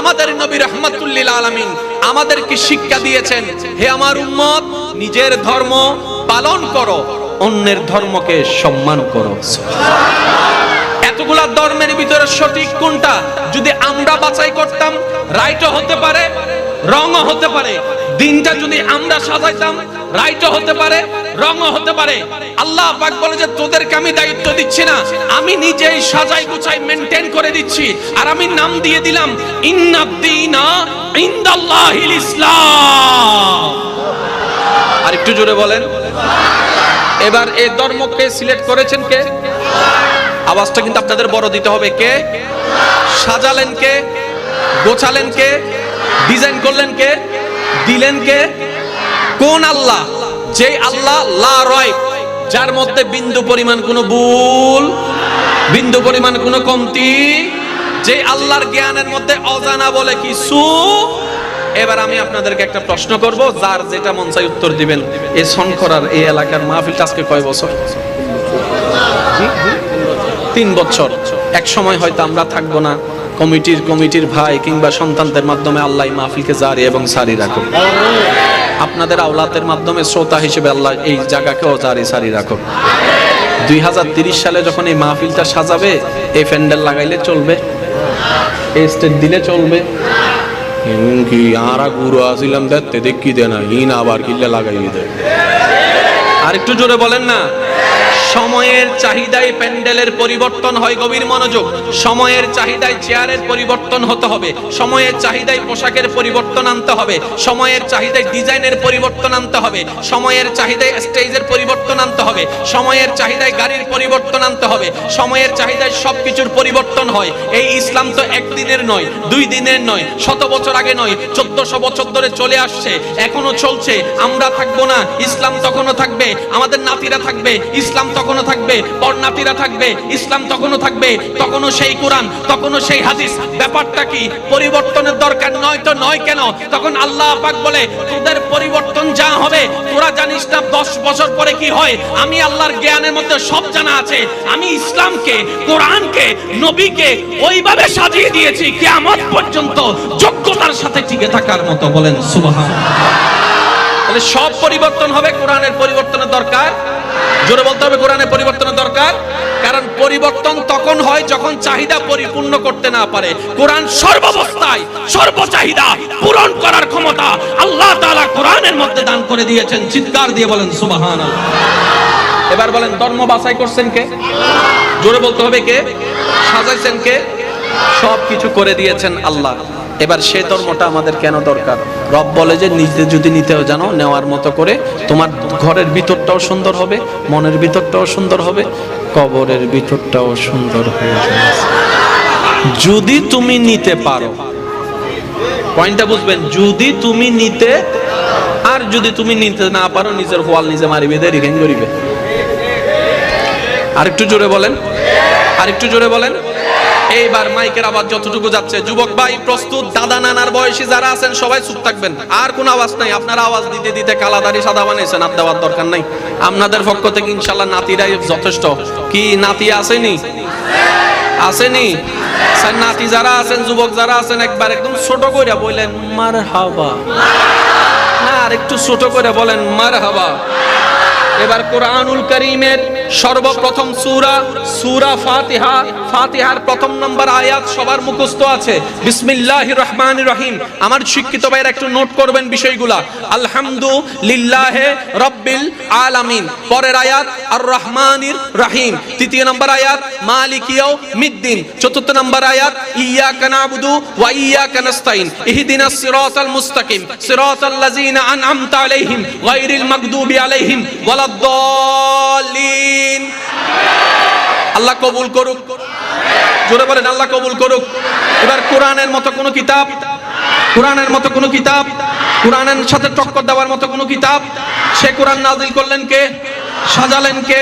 আমাদের নবী রাহমাতুল লিল আলামিন আমাদেরকে শিক্ষা দিয়েছেন, হে আমার উম্মত, নিজের ধর্ম পালন করো, অন্যের ধর্মকে সম্মান করো। এতগুলা ধর্মের ভিতরে সঠিক কোনটা যদি আমরা বাছাই করতাম, রাইটও হতে পারে, রংও হতে পারে। দিনটা যদি আমরা সাজাইতাম, রাইটও হতে পারে, রংও হতে পারে। আল্লাহ পাক বলে যে তোদেরকে আমি দায়িত্ব দিচ্ছি না, আমি নিজেই সাজাই গুছাই মেইনটেইন করে দিচ্ছি। আর আমি নাম দিয়ে দিলাম ইন্নাদ-দীনা ইনদাল্লাহিল ইসলাম। আর একটু জোরে বলেন। এবার এই ধর্মকে সিলেক্ট করেছেন কে? আওয়াজটা কিন্তু আপনাদের বড় দিতে হবে। কে সাজালেন? কে গোছালেন? কে ডিজাইন করলেন? কে দিলেন? কে? কোন আল্লাহ? যে আল্লাহ লা রাইব, যার মধ্যে বিন্দু পরিমাণ কোনো ভুল, বিন্দু পরিমাণ কোনো কমতি, যে আল্লাহর জ্ঞানের মধ্যে অজানা বলে কিছু। এবার আমি আপনাদেরকে একটা প্রশ্ন করব, যার যেটা মন চাই উত্তর দিবেন। এই শঙ্করার এই এলাকার মাহফিলটা আজকে কয় বছর? 3 বছর। এক সময় হয়তো আমরা থাকবো না, কমিটির ভাই কিংবা সন্তানদের মাধ্যমে আল্লাহ মাহফিলকে জারি এবং সারি রাখুক। আপনাদের আওলাদের মাধ্যমে শ্রোতা হিসেবে আল্লাহ এই জায়গাকেও জারি সারি রাখুক। 2030 সালে যখন এই মাহফিলটা সাজাবে, এই প্যান্ডেল লাগাইলে চলবে, এই স্টেজ দিলে চলবে কি? আরা গুরু আসিলাম দেখতে দেখি দে না, ইন আবার কিল্লে লাগাইয়ে দেয়। আর একটু জোরে বলেন না। সময়ের চাহিদায় প্যান্ডেলের পরিবর্তন হয়, গভীর মনোযোগ। সময়ের চাহিদায় চেয়ারের পরিবর্তন হতে হবে, সময়ের চাহিদায় পোশাকের পরিবর্তন আনতে হবে, সময়ের চাহিদায় ডিজাইনের পরিবর্তন আনতে হবে, সময়ের চাহিদায় স্টেজের পরিবর্তন আনতে হবে, সময়ের চাহিদায় গাড়ির পরিবর্তন আনতে হবে, সময়ের চাহিদায় সবকিছুর পরিবর্তন হয়। এই ইসলাম তো একদিনের নয়, 2 দিনের নয়, 100 বছর আগে নয়, 1400 বছর ধরে চলে আসছে, এখনো চলছে। আমরা থাকবো না, ইসলাম তখনও থাকবে। আমাদের নাতিরা থাকবে, ইসলাম তখনও থাকবে। পরনাতিরা থাকবে, ইসলাম তখনও থাকবে। তখনও সেই কোরআন, তখনও সেই হাদিস। ব্যাপারটা কি? পরিবর্তনের দরকার নয় তো নয় কেন? তখন আল্লাহ পাক বলে তোদের পরিবর্তন যা হবে তোরা জানিস না 10 বছর পরে কি হয়। আমি আল্লাহর জ্ঞানের মধ্যে সব জানা আছে। আমি ইসলামকে, কোরআনকে, নবীকে ওইভাবে সাজিয়ে দিয়েছি কিয়ামত পর্যন্ত যোগ্যতার সাথে টিকে থাকার মতো। বলেন সুবহানাল্লাহ। তাহলে সব পরিবর্তন হবে, কোরআনের পরিবর্তনের দরকার। জোরে বলতে হবে, কোরআনের পরিবর্তনের দরকার। কারণ পরিবর্তন তখন হয় যখন চাহিদা পরিপূর্ণ করতে না পারে। কোরআন সর্বাবস্থায় সর্বচাহিদা পূরণ করার ক্ষমতা আল্লাহ তাআলা কোরআনের মধ্যে দান করে দিয়েছেন। চিৎকার দিয়ে বলেন সুবহানাল্লাহ। এবার বলেন, ধর্ম বাছাই করছেন কে? জোরে বলতে হবে, কে সাজাইছেন? কে সবকিছু করে দিয়েছেন? আল্লাহ। এবার সে ধর্মটা আমাদের কেন দরকার? রব বলে যে নিজে যদি নিতেও জানো, নেওয়ার মতো করে তোমার ঘরের ভিতরটাও সুন্দর হবে, মনের ভিতরটাও সুন্দর হবে, কবরের ভিতরটাও সুন্দর হয়ে যাবে যদি তুমি নিতে পারো। পয়েন্টটা বুঝবেন, যদি তুমি নিতে, আর যদি তুমি নিতে না পারো, নিজের হোয়াল নিজে মারিবে, দেরি কেন করিবে? আরেকটু জোরে বলেন, আরেকটু জোরে বলেন। এইবার মাইকের আওয়াজ যতটুকু যাচ্ছে, যুবক ভাই প্রস্তুত? দাদা নানার বয়সী যারা আছেন সবাই চুপ থাকবেন, আর কোনো আওয়াজ নাই। আপনারা আওয়াজ দিতে দিতে কালাদারি সাদা বানাইছেন, আর দেওয়ার দরকার নাই। আপনাদের পক্ষ থেকে ইনশাআল্লাহ নাতিরাই যথেষ্ট। কি নাতি আসেনি? আসেনি? স্যার নাতি যারা আছেন, যুবক যারা আছেন, একবার একদম ছোট করে বললেন মারহাবা। না, আর একটু ছোট করে বলেন মারহাবা। এবার কোরআনুল কারীমের সর্বপ্রথম সূরা ফাতিহা, ফাতিহার প্রথম নম্বর আয়াত সবার মুখস্থ আছে। বিসমিল্লাহির রহমানির রহিম। আমার শিক্ষিত ভাইরা একটু নোট করবেন বিষয়গুলা। আলহামদুলিল্লাহি রাব্বিল আলামিন। পরের আয়াত আর রহমানির রহিম। তৃতীয় নম্বর আয়াত মালিকি ইয়াউমিদ্দিন। চতুর্থ নম্বর আয়াত ইয়্যাকা না'বুদু ওয়া ইয়্যাকা নাস্তাইন। ইহদিনাস সিরাতাল মুস্তাকিম সিরাতাল লাযিনা আন'আমতা আলাইহিম গায়রিল মাগদুবি আলাইহিম ওয়ালাদ-দাল্লিন। আল্লাহ কবুল করুক। জোরে বলেন আল্লাহ কবুল করুক। এবার কোরআনের মতো কোন কিতাব, কোরআনের মতো কোন কিতাব, কোরআনের সাথে টক্কর দেওয়ার মতো কোন কিতাব, সে কোরআন নাযিল করলেন কে? সাজালেন কে?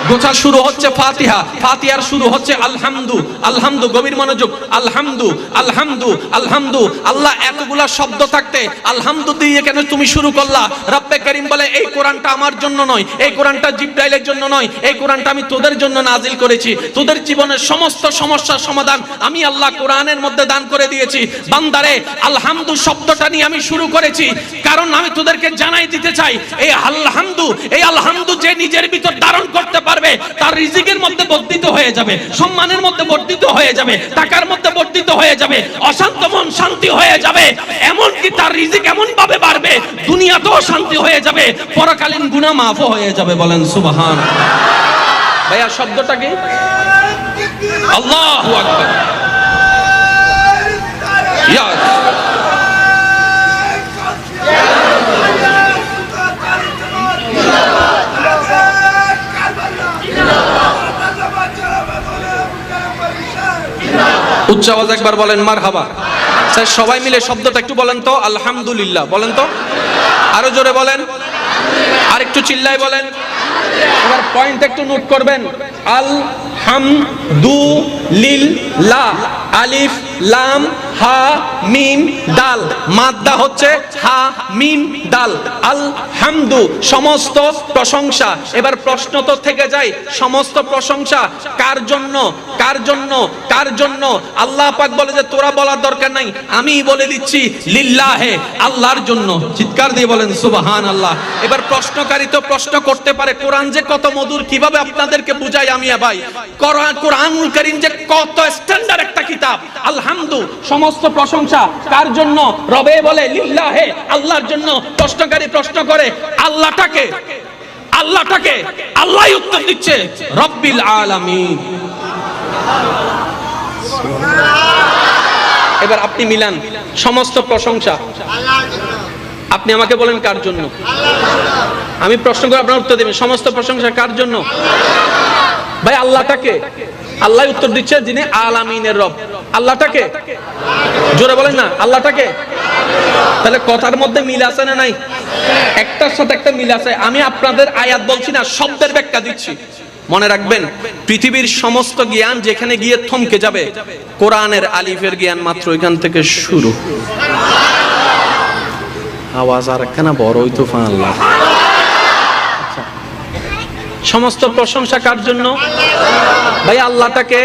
গোছা শুরু হচ্ছে ফাতিহা, ফাতিহার শুরু হচ্ছে আলহামদু, আলহামদু, গভীর মনোযোগ, আলহামদু, আলহামদু, আলহামদু। আল্লাহ এতগুলা শব্দ থাকতে আলহামদু দিয়ে কেন তুমি শুরু করলা? রব্বে করিম বলে এই কোরআনটা আমার জন্য নয়, এই কোরআনটা জিবরাইলের জন্য নয়, এই কোরআনটা আমি তোদের জন্য নাজিল করেছি। তোদের জীবনের সমস্ত সমস্যার সমাধান আমি আল্লাহ কোরআনের মধ্যে দান করে দিয়েছি। বান্দারে, আলহামদু শব্দটা নিয়ে আমি শুরু করেছি কারণ আমি তোদেরকে জানাই দিতে চাই এই আলহামদু, এই আলহামদু যে নিজের ভিতর ধারণ করতে পারবে তার রিজিকের মধ্যে বর্ধিত হয়ে যাবে, সম্মানের মধ্যে বর্ধিত হয়ে যাবে, টাকার মধ্যে বর্ধিত হয়ে যাবে, অশান্ত মন শান্তি হয়ে যাবে, এমনকি তার রিজিক এমন ভাবে বাড়বে দুনিয়াতেও শান্তি হয়ে যাবে, পরকালীন গুনাহ মাফও হয়ে যাবে। বলেন সুবহান। ভাইয়া শব্দটা কি? আল্লাহু আকবার। ইয়া উচ্চ আওয়াজ একবার বলেন মারহাবা। স্যার সবাই মিলে শব্দটা একটু বলেন তো, আলহামদুলিল্লাহ বলেন তো, আরো জোরে বলেন, আর একটু চিল্লায় বলেন। এবার পয়েন্ট একটু নোট করবেন, আলহামদুলিল্লাহ, আলিফ লাম হা মিম দাল, মাদ্দা হচ্ছে হা মিম দাল। আলহামদু সমস্ত প্রশংসা। এবার প্রশ্ন তো থেকে যায়, সমস্ত প্রশংসা কার জন্য? কার জন্য? কার জন্য? আল্লাহ পাক বলে যে তোরা বলার দরকার নাই, আমি বলে দিচ্ছি, লিল্লাহে, আল্লাহর জন্য। চিৎকার দিয়ে বলেন সুবহানাল্লাহ। এবার প্রশ্নকারী তো প্রশ্ন করতে পারে, কোরআন যে কত মধুর, কিভাবে আপনাদেরকে বুঝাই আমি ভাই। কোরআনুল কারীম যে কত স্ট্যান্ডার্ড একটা কিতাব। আলহামদু সমস্ত প্রশংসা কার জন্য? রবে বলে লিল্লাহে, আল্লাহর জন্য। প্রশ্নকারী প্রশ্ন করে আল্লাহটাকে, আল্লাহটাকে, আল্লাহই উত্তর দিচ্ছে রব্বিল আলামিন। এবার আপনি মিলান, সমস্ত প্রশংসা আপনি আমাকে বলেন কার জন্য? আমি প্রশ্ন করে আপনার উত্তর দেবেন, সমস্ত প্রশংসা কার জন্য? ভাই আল্লাহটাকে, আল্লাহ উত্তর দিচ্ছে যিনি আলামিনের রব। আল্লাহটাকে জোরে বলেন না, আল্লাহটাকে। তাহলে কথার মধ্যে মিল আছে না নাই? একটার সাথে একটা মিল আছে। আমি আপনাদের আয়াত বলছি না, শব্দের ব্যাখ্যা দিচ্ছি। মনে রাখবেন, পৃথিবীর সমস্ত জ্ঞান যেখানে গিয়ে থমকে যাবে, কোরআনের আলিফের জ্ঞান মাত্র এখান থেকে শুরু। আওয়াজ আর একখানা বড়ই তুফান। আল্লাহ সমস্ত প্রশংসা কার জন্য? ভাই আল্লাহটাকে,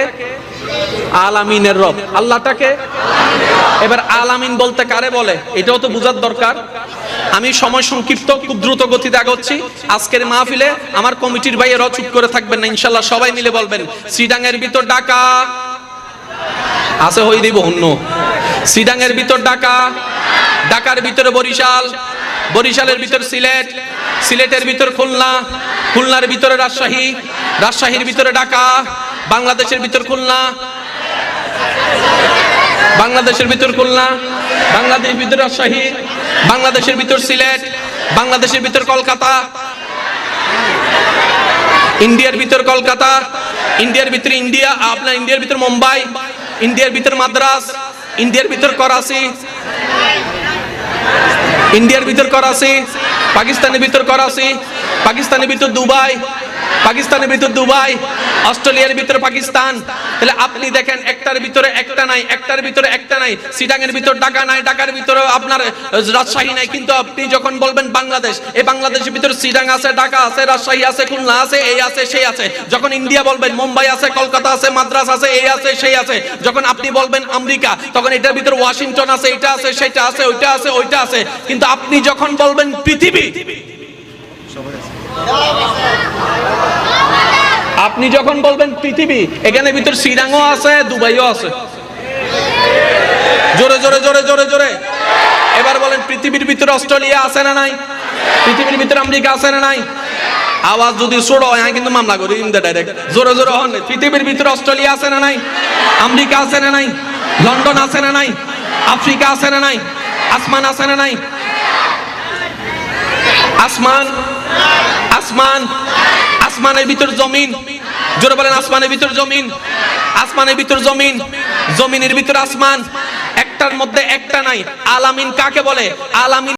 আলামিনের রব, আল্লাহটাকে। এবার আলামিন বলতে কারে বলে এটাও তো বোঝার দরকার। আমি সময় সংক্ষিপ্ত, খুব দ্রুত গতিতে আগাচ্ছি। আজকের মাহফিলে আমার কমিটির ভাইয়েরা চুপ করে থাকবেন না, ইনশাআল্লাহ সবাই মিলে বলবেন। সিডাঙ্গের ভিতর ঢাকা আছে, হই দিব অন্য। সিডাঙ্গের ভিতর ঢাকা, ঢাকার ভিতরে বরিশাল, বরিশালের ভিতর সিলেট, সিলেটের ভিতর খুলনা, খুলনার ভিতরে রাজশাহী, রাজশাহীর ভিতরে ঢাকা, বাংলাদেশের ভিতর খুলনা, বাংলাদেশের ভিতর খুলনা, বাংলাদেশের ভিতর রাজশাহী, বাংলাদেশের ভিতর সিলেট, বাংলাদেশের ভিতর কলকাতা, ইন্ডিয়ার ভিতর কলকাতা, ইন্ডিয়ার ভিতর ইন্ডিয়া, আপনার ইন্ডিয়ার ভিতর মুম্বাই, ইন্ডিয়ার ভিতর মাদ্রাস, ইন্ডিয়ার ভিতর করাচি, ইন্ডিয়ার ভিতর করাচি, পাকিস্তানের ভিতর করাচি, পাকিস্তানের ভিতর দুবাই, পাকিস্তানের ভিতর দুবাই, অস্ট্রেলিয়ার ভিতর পাকিস্তান। তাহলে আপনি দেখেন একটার ভিতরে একটা নাই, একটার ভিতরে একটা নাই। সিডাঙ্গের ভিতর ঢাকা নাই, ঢাকার ভিতরে আপনার রাজশাহী নাই। কিন্তু আপনি যখন বলবেন বাংলাদেশ, এই বাংলাদেশের ভিতর সিডাং আছে, ঢাকা আছে, রাজশাহী আছে, খুলনা আছে, এই আছে সেই আছে। যখন ইন্ডিয়া বলবেন মুম্বাই আছে, কলকাতা আছে, মাদ্রাস আছে, এই আছে সেই আছে। যখন আপনি বলবেন আমেরিকা, তখন এটার ভিতর ওয়াশিংটন আছে, এটা আছে সেটা আছে, ওইটা আছে ওইটা আছে। কিন্তু আপনি যখন বলবেন পৃথিবী, আপনি যখন বলবেন পৃথিবী, এখানে ভিতর সিডাংও আছে, দুবাইও আছে। জোরে জোরে জোরে জোরে জোরে এবার বলেন, পৃথিবীর ভিতরে অস্ট্রেলিয়া আছে না নাই? পৃথিবীর ভিতরে আমেরিকা আছে না নাই? আওয়াজ যদি ছোট হয় আমি কিন্তু মামলা করি ডাইরেক্ট। জোরে জোরে হন, পৃথিবীর ভিতরে অস্ট্রেলিয়া আছে না নাই? আমেরিকা আছে না নাই? লন্ডন আছে না নাই? আফ্রিকা আছে না নাই? আসমান আছে না নাই? আসমান, আসমান, আসমানের ভিতর জমিন। জোরে বলেন, আসমানের ভিতর জমিন, আসমানের ভিতর জমিন, জমিনের ভিতর আসমান। একটার মধ্যে একটা নাই। আলামিন কাকে বলে? আলামিন